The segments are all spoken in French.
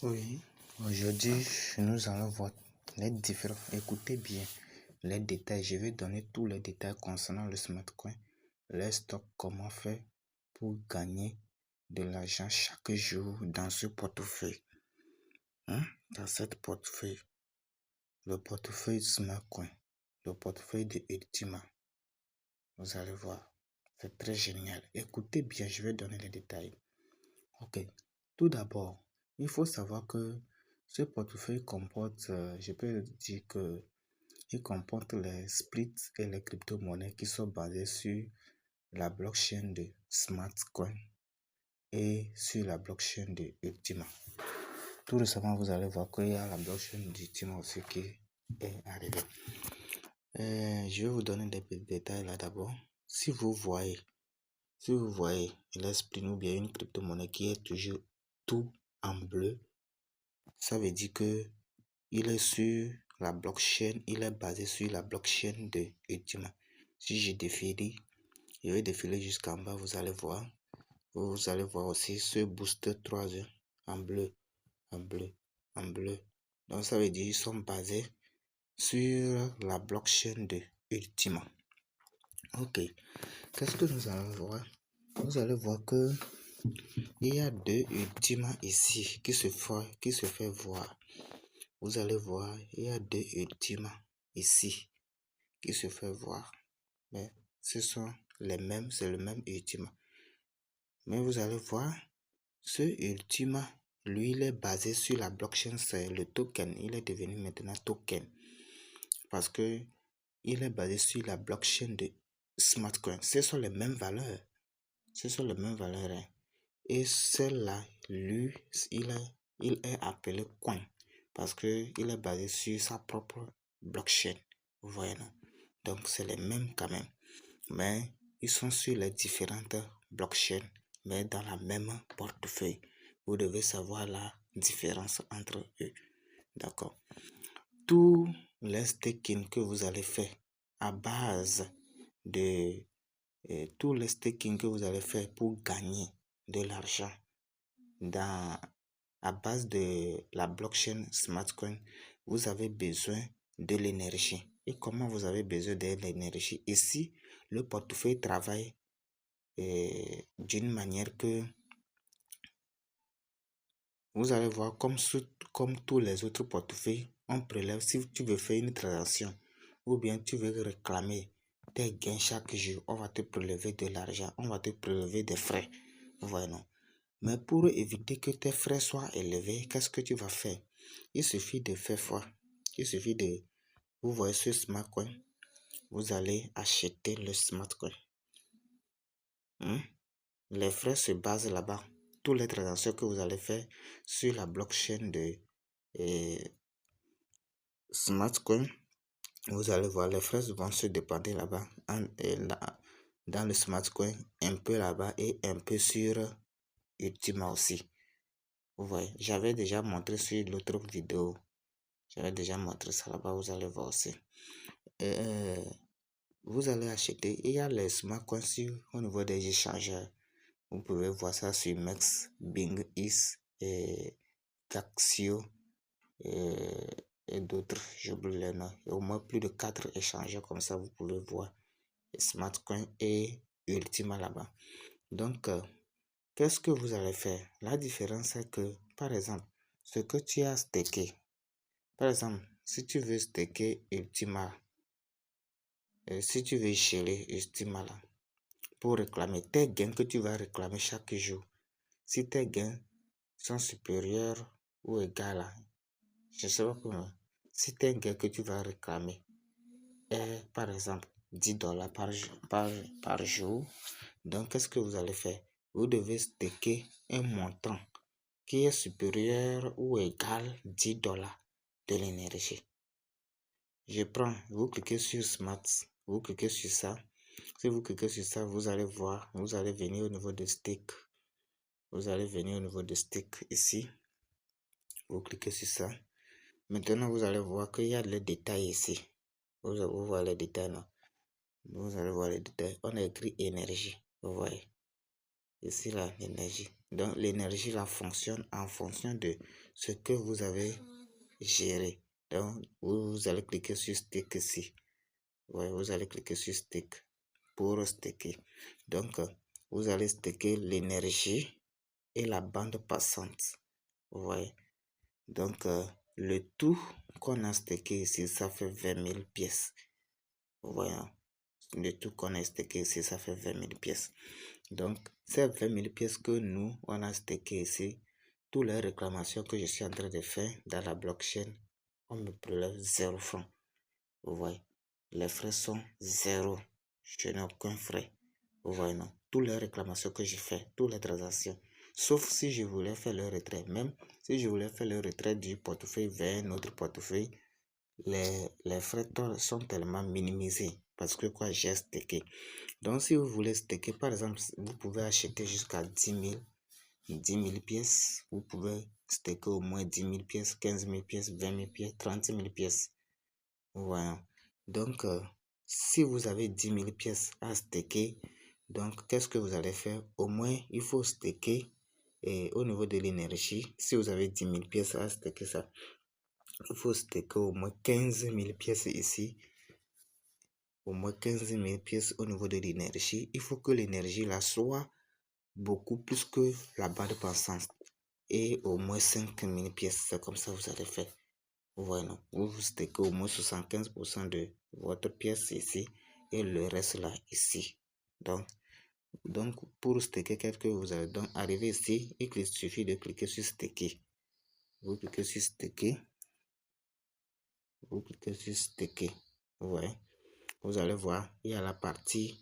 Oui, aujourd'hui, nous allons voir les différents. Écoutez bien les détails. Je vais donner tous les détails concernant le Smartcoin, les stocks, comment faire pour gagner de l'argent chaque jour dans ce portefeuille. Dans cette portefeuille, le portefeuille Smartcoin, le portefeuille de Ultima. Vous allez voir, c'est très génial. Écoutez bien, je vais donner les détails. Ok, tout d'abord, il faut savoir que ce portefeuille comporte, je peux dire que il comporte les splits et les crypto-monnaies qui sont basées sur la blockchain de Smartcoin et sur la blockchain de Ultima. Tout récemment, vous allez voir qu'il y a la blockchain d'Ultima aussi qui est arrivée. Je vais vous donner des petits détails là d'abord. Si vous voyez l'esprit ou bien une crypto-monnaie qui est toujours tout en bleu, ça veut dire que il est sur la blockchain, il est basé sur la blockchain de Ultima. Si je défile, je vais défiler jusqu'en bas, vous allez voir. Vous allez voir aussi ce booster 3 heures en bleu, en bleu, en bleu. Donc ça veut dire qu'ils sont basés sur la blockchain de Ultima. Ok, qu'est-ce que nous allons voir? Vous allez voir que il y a deux Ultima ici qui se fait voir. Vous allez voir, il y a deux Ultima ici qui se fait voir. Mais ce sont les mêmes, c'est le même Ultima. Mais vous allez voir, ce Ultima, lui, il est basé sur la blockchain, c'est le token. Il est devenu maintenant token. Parce que il est basé sur la blockchain de Smartcoin. Ce sont les mêmes valeurs. Ce sont les mêmes valeurs. Hein. Et celle-là, lui, il est appelé coin. Parce qu'il est basé sur sa propre blockchain. Vous voyez, non? Donc, c'est les mêmes quand même. Mais ils sont sur les différentes blockchains, mais dans la même portefeuille. Vous devez savoir la différence entre eux. D'accord. Tous les staking que vous allez faire à base de tous les staking que vous allez faire pour gagner de l'argent à base de la blockchain Smartcoin, vous avez besoin de l'énergie. Et comment vous avez besoin de l'énergie? Ici, le portefeuille travaille d'une manière que vous allez voir comme tous les autres portefeuilles, on prélève si tu veux faire une transaction ou bien tu veux réclamer tes gains chaque jour, on va te prélever de l'argent, on va te prélever des frais. Voilà. Mais pour éviter que tes frais soient élevés, qu'est-ce que tu vas faire? Il suffit de faire foi. Il suffit de... Vous voyez ce Smartcoin, vous allez acheter le Smartcoin. Les frais se basent là-bas. Toutes les transactions que vous allez faire sur la blockchain de Smartcoin, vous allez voir les frais vont se dépendre là-bas. Dans le Smartcoin, un peu là-bas et un peu sur Ultima aussi. Vous voyez, j'avais déjà montré sur l'autre vidéo. J'avais déjà montré ça là-bas, vous allez voir aussi. Vous allez acheter. Il y a les Smartcoins au niveau des échangeurs. Vous pouvez voir ça sur Mex, Bing, Is, et Caxio et d'autres. J'oublie les noms. Il y a au moins plus de 4 échangeurs comme ça. Vous pouvez voir Smartcoin et Ultima là-bas. Donc, qu'est-ce que vous allez faire? La différence c'est que, par exemple, ce que tu as stacké, par exemple, si tu veux stacker Ultima, si tu veux geler Ultima là, pour réclamer tes gains que tu vas réclamer chaque jour, si tes gains sont supérieurs ou égaux à, je ne sais pas comment, si tes gains que tu vas réclamer est par exemple $10 par jour, donc qu'est-ce que vous allez faire? Vous devez stacker un montant qui est supérieur ou égal $10 de l'énergie. Je prends, vous cliquez sur Smart, vous cliquez sur ça. Si vous cliquez sur ça, vous allez voir, vous allez venir au niveau de stake. Vous allez venir au niveau de stake ici. Vous cliquez sur ça. Maintenant, vous allez voir qu'il y a les détails ici. Vous voyez les détails là. Vous allez voir les détails. On a écrit énergie. Vous voyez. Ici, là, l'énergie. Donc, l'énergie, là, fonctionne en fonction de ce que vous avez géré. Donc, vous allez cliquer sur Stake ici. Ouais, vous allez cliquer sur Stake pour staker. Donc, vous allez staker l'énergie et la bande passante. Vous voyez. Donc, le tout qu'on a stacké ici, ça fait 20 000 pièces. Vous voyez. Le tout qu'on a stacké ici, ça fait 20 000 pièces. Donc, ces 20 000 pièces que nous, on a stacké ici, toutes les réclamations que je suis en train de faire dans la blockchain, on me prélève 0 francs. Vous voyez, les frais sont 0. Je n'ai aucun frais. Vous voyez, non? Toutes les réclamations que je fais, toutes les transactions, sauf si je voulais faire le retrait. Même si je voulais faire le retrait du portefeuille vers un autre portefeuille, les frais sont tellement minimisés parce que quoi, j'ai stacké. Donc, si vous voulez stacker, par exemple, vous pouvez acheter jusqu'à 10 000 pièces. Vous pouvez stacker au moins 10 000 pièces, 15 000 pièces, 20 000 pièces, 30 000 pièces. Voilà. Donc, si vous avez 10 000 pièces à stacker, donc, qu'est-ce que vous allez faire? Au moins, il faut stacker au niveau de l'énergie. Si vous avez 10 000 pièces à stacker ça, il faut stacker au moins 15 000 pièces ici. Au moins 15 000 pièces au niveau de l'énergie. Il faut que l'énergie là soit beaucoup plus que la bande passante. Et au moins 5 000 pièces. C'est comme ça que vous allez faire. Voilà. Vous stackez au moins 75% de votre pièce ici. Et le reste là ici. Donc pour stacker, qu'est-ce que vous allez donc arriver ici? Il suffit de cliquer sur stacker. Vous cliquez sur stacker. Vous cliquez sur stacker. Ouais. Vous allez voir, il y a la partie.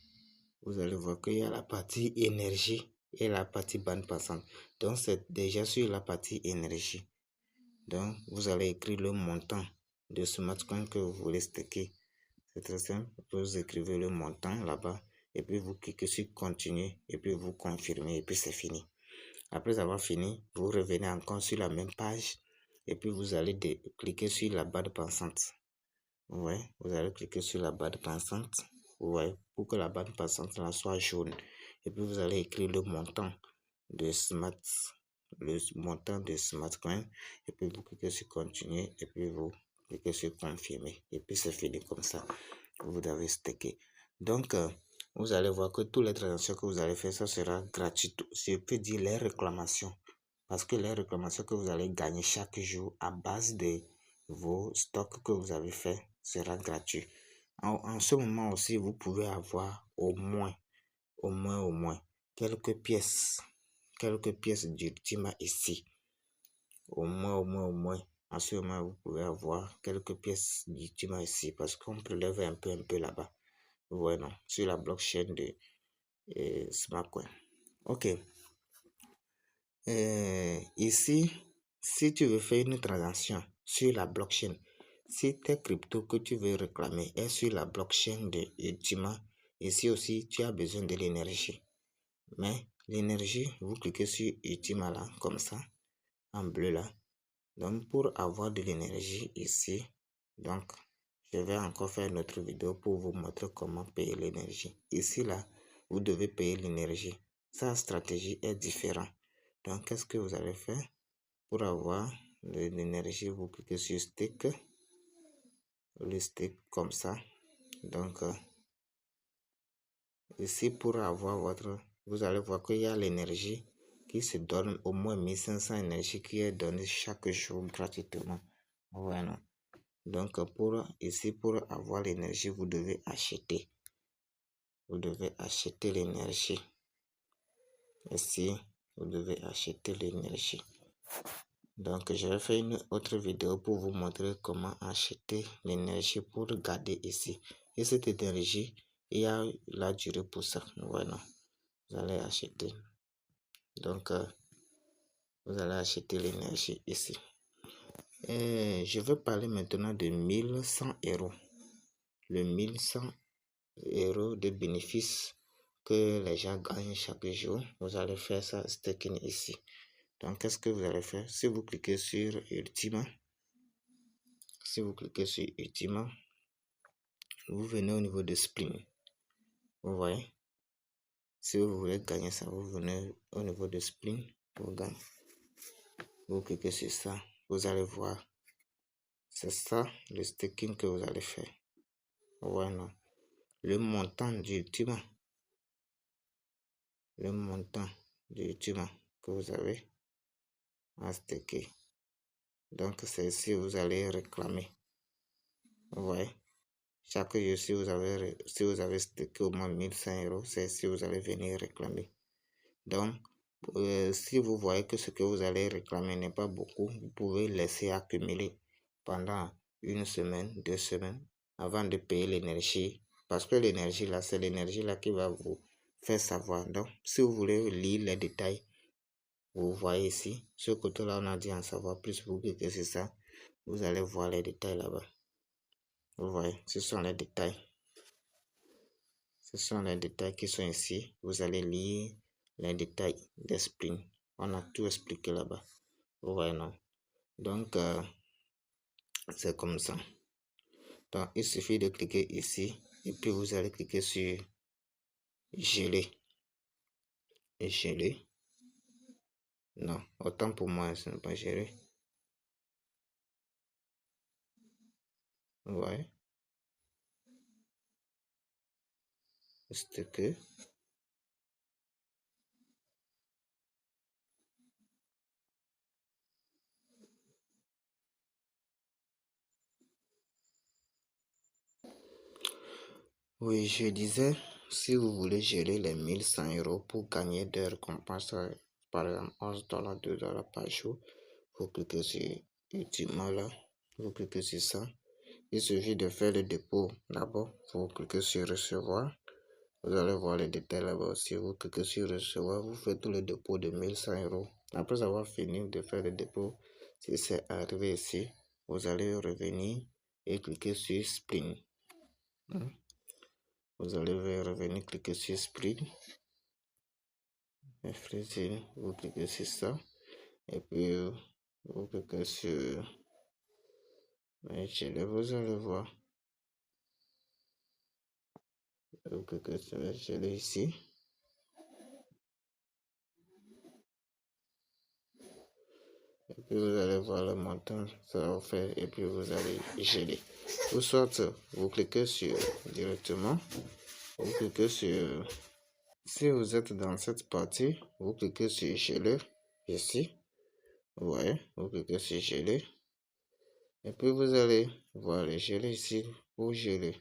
Vous allez voir qu'il y a la partie énergie et la partie bande passante. Donc, c'est déjà sur la partie énergie. Donc, vous allez écrire le montant de ce smartcoin que vous voulez stacker. C'est très simple. Vous écrivez le montant là-bas et puis vous cliquez sur continuer et puis vous confirmez et puis c'est fini. Après avoir fini, vous revenez encore sur la même page et puis vous allez cliquer sur la bande passante. Ouais, vous allez cliquer sur la bande passante. Ouais, pour que la bande passante là soit jaune. Et puis vous allez écrire le montant de Smartcoin. Et puis vous cliquez sur continuer. Et puis vous cliquez sur confirmer. Et puis c'est fini comme ça. Vous avez stacké. Donc, vous allez voir que toutes les transactions que vous allez faire, ça sera gratuit. Je peux dire les réclamations. Parce que les réclamations que vous allez gagner chaque jour à base de vos stocks que vous avez fait sera gratuit. En ce moment aussi, vous pouvez avoir au moins quelques pièces d'Ultima ici. Au moins. En ce moment, vous pouvez avoir quelques pièces d'Ultima ici parce qu'on prélève un peu là-bas. Voilà, sur la blockchain de Smartcoin. Ok. Ici, si tu veux faire une transaction sur la blockchain, si tes cryptos que tu veux réclamer est sur la blockchain de Ultima, ici aussi, tu as besoin de l'énergie. Mais l'énergie, vous cliquez sur Ultima là, comme ça, en bleu là. Donc, pour avoir de l'énergie ici, donc, je vais encore faire une autre vidéo pour vous montrer comment payer l'énergie. Ici là, vous devez payer l'énergie. Sa stratégie est différente. Donc, qu'est-ce que vous allez faire pour avoir de l'énergie? Vous cliquez sur stick, le stick comme ça. Donc, ici, pour avoir vous allez voir qu'il y a l'énergie qui se donne au moins 1500 énergie qui est donnée chaque jour gratuitement. Voilà. Donc, ici, pour avoir l'énergie, vous devez acheter. Vous devez acheter l'énergie. Ici, vous devez acheter l'énergie. Donc, je vais faire une autre vidéo pour vous montrer comment acheter l'énergie pour garder ici. Et cette énergie, il y a la durée pour ça. Voilà. Vous allez acheter. Donc, vous allez acheter l'énergie ici. Et je vais parler maintenant de 1100 euros. Le 1100 euros de bénéfices que les gens gagnent chaque jour. Vous allez faire ça staking ici. Donc, qu'est-ce que vous allez faire? Si vous cliquez sur Ultima, vous venez au niveau de Spring. Vous voyez? Si vous voulez gagner ça, vous venez au niveau de Spring pour gagner. Vous cliquez sur ça, vous allez voir. C'est ça le staking que vous allez faire. Voilà. Le montant du ultima. Le montant du ultima que vous avez à staker. Donc c'est ici vous allez réclamer. Vous voyez. Chaque jour, si vous avez stacké au moins 1100 euros, c'est ici vous allez venir réclamer. Donc, si vous voyez que ce que vous allez réclamer n'est pas beaucoup, vous pouvez laisser accumuler pendant une semaine, 2 semaines, avant de payer l'énergie. Parce que l'énergie là, c'est l'énergie là qui va vous faire savoir. Donc, si vous voulez lire les détails, vous voyez ici, ce côté-là, on a dit en savoir plus, vous cliquez sur ça, vous allez voir les détails là-bas. Vous voyez, ce sont les détails. Ce sont les détails qui sont ici. Vous allez lire les détails des sprints. On a tout expliqué là-bas. Vous voyez, non? Donc, c'est comme ça. Donc, il suffit de cliquer ici. Et puis, vous allez cliquer sur geler. Et geler. Non, autant pour moi, ce n'est pas gelé. Vous voyez? C'est que... Oui, je disais, si vous voulez geler les 1100 euros pour gagner des récompenses, par exemple 11 $, 2 $ par jour, vous cliquez sur Ultima là, vous cliquez sur ça. Il suffit de faire le dépôt d'abord, vous cliquez sur recevoir. Vous allez voir les détails là-bas. Si vous cliquez sur recevoir, vous faites tout le dépôt de 1100 euros. Après avoir fini de faire le dépôt, si c'est arrivé ici, vous allez revenir et cliquer sur Spring. Vous allez revenir cliquer sur Spring. Vous cliquez sur ça. Et puis, vous cliquez sur... Vous allez voir. Vous cliquez sur ici. Et puis vous allez voir le montant, ça va faire, et puis vous allez geler. Ou soit vous cliquez sur directement, vous cliquez sur, si vous êtes dans cette partie, vous cliquez sur geler ici, vous voyez, vous cliquez sur geler, et puis vous allez voir le geler ici pour geler.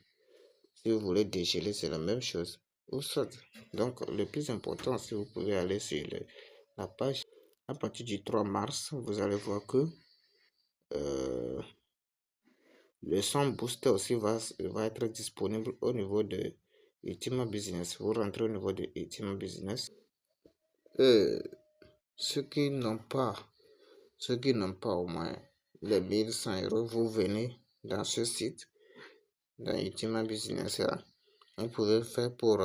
Si vous voulez dégeler, c'est la même chose. Ou soit, donc le plus important, si vous pouvez aller sur la page, à partir du 3 mars, vous allez voir que le son booster aussi va être disponible au niveau de Ultima Business. Vous rentrez au niveau de Ultima Business. Ceux qui n'ont pas au moins les 1100 euros, vous venez dans ce site, dans Ultima Business. Là. Vous pouvez faire pour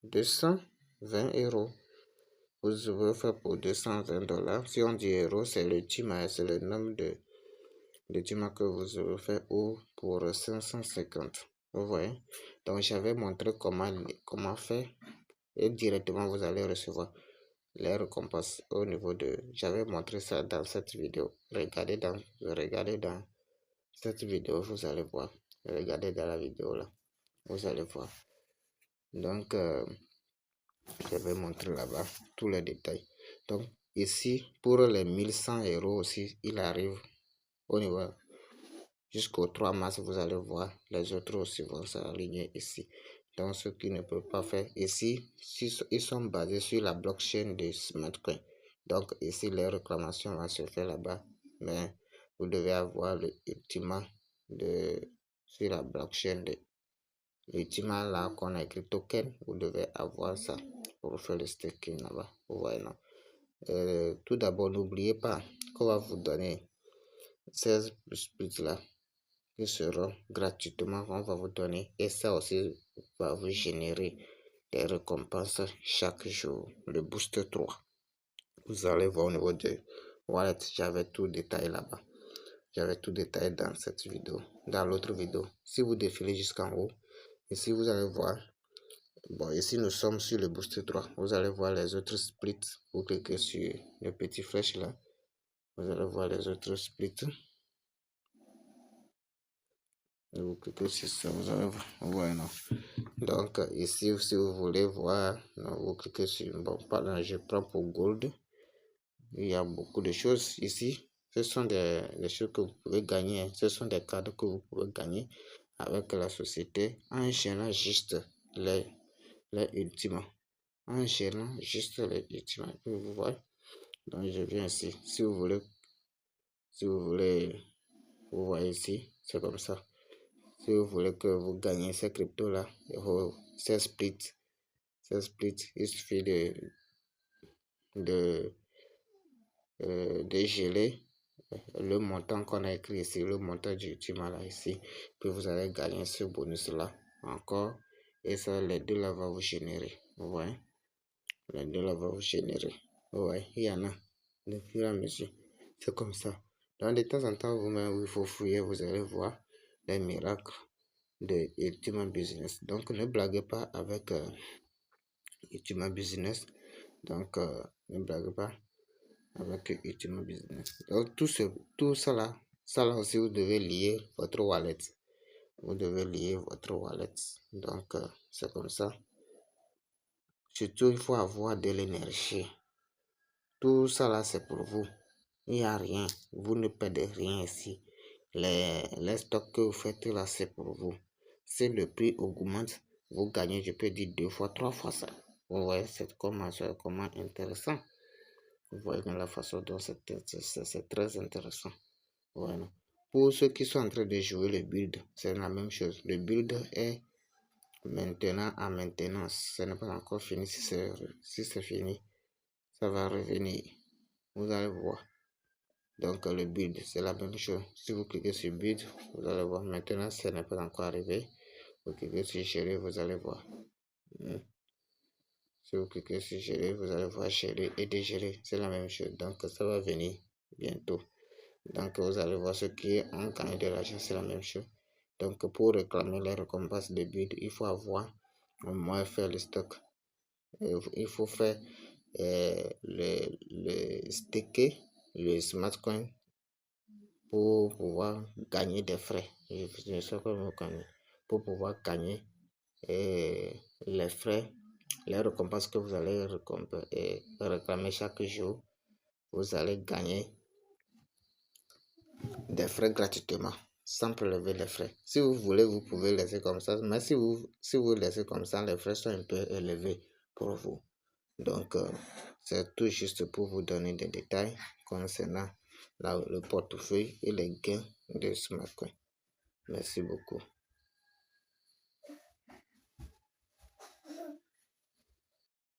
220 euros. Vous pouvez faire pour 220 $. Si on dit euros, c'est l'Ultima, c'est le nombre de l'Ultima que vous avez fait, ou pour 550. Vous voyez? Donc, j'avais montré comment faire et directement vous allez recevoir les récompenses au niveau de... J'avais montré ça dans cette vidéo. Regardez dans cette vidéo, vous allez voir. Regardez dans la vidéo là, vous allez voir. Donc, j'avais montré là-bas tous les détails. Donc, ici, pour les 1100 euros aussi, il arrive au niveau jusqu'au 3 mars, vous allez voir, les autres aussi vont s'aligner ici. Donc, ceux qui ne peuvent pas faire ici, ils sont basés sur la blockchain de Smartcoin. Donc, ici, les réclamations vont se faire là-bas. Mais vous devez avoir le Ultima sur la blockchain de l'Ultima là qu'on a écrit token. Vous devez avoir ça pour faire le staking là-bas. Vous voyez, non? Tout d'abord, n'oubliez pas qu'on va vous donner 16 plus là qui seront gratuitement, on va vous donner, et ça aussi va vous générer des récompenses chaque jour. Le booster 3, vous allez voir au niveau de wallet, j'avais tout détaillé là-bas, j'avais tout détaillé dans cette vidéo, dans l'autre vidéo. Si vous défilez jusqu'en haut, ici vous allez voir Bon, ici nous sommes sur le boost 3. Vous allez voir les autres splits. Vous cliquez sur le petit flèche là. Vous allez voir les autres splits. Et vous cliquez sur ça, vous allez voir, non. Donc ici, si vous voulez voir, non, vous cliquez sur, bon, pardon, je prends pour Gold. Il y a beaucoup de choses ici. Ce sont des choses que vous pouvez gagner. Ce sont des cadeaux que vous pouvez gagner avec la société en gérant juste les ultimes. En gérant juste les ultimes. Vous voyez. Donc je viens ici. Si vous voulez, vous voyez ici, c'est comme ça. Si vous voulez que vous gagnez ces cryptos là, ces splits, il suffit de geler le montant qu'on a écrit ici, le montant du ultima là ici, puis vous allez gagner ce bonus là encore, et ça, les deux là va vous générer, vous voyez, les deux là va vous générer, vous voyez, il y en a, de fur et à mesure, c'est comme ça. Donc de temps en temps, vous-même, il faut fouiller, vous allez voir les miracles de Ultima Business. Donc ne blaguez pas avec Ultima Business, donc ne blaguez pas avec Ultima Business. Donc tout ça là aussi, vous devez lier votre wallet. Vous devez lier votre wallet. Donc c'est comme ça. Surtout, il faut avoir de l'énergie. Tout ça là, c'est pour vous. Il n'y a rien. Vous ne perdez rien ici. Les stocks que vous faites là, c'est pour vous. Si le prix augmente, vous gagnez, je peux dire 2 fois, 3 fois ça. Vous voyez, c'est comment intéressant. Vous voyez la façon dont c'est très intéressant. Voilà. Pour ceux qui sont en train de jouer le build, c'est la même chose. Le build est maintenant en maintenance. Ce n'est pas encore fini. Si c'est fini, ça va revenir. Vous allez voir. Donc le build, c'est la même chose. Si vous cliquez sur build, vous allez voir. Maintenant, ce n'est pas encore arrivé. Vous cliquez sur gérer, vous allez voir. Si vous cliquez sur gérer, vous allez voir gérer et dégérer. C'est la même chose. Donc ça va venir bientôt. Donc vous allez voir ce qui est en gagné de l'argent, c'est la même chose. Donc pour réclamer les récompenses de build, il faut avoir au moins fait le stock. Il faut faire le staker, le smart coin pour pouvoir gagner des frais. Je sais pas pour pouvoir gagner les frais, les récompenses que vous allez réclamer chaque jour. Vous allez gagner des frais gratuitement, sans prélever les frais. Si vous voulez, vous pouvez laisser comme ça, mais si vous laissez comme ça, les frais sont un peu élevés pour vous. Donc, c'est tout juste pour vous donner des détails concernant le portefeuille et les gains de SmartCoin. Merci beaucoup.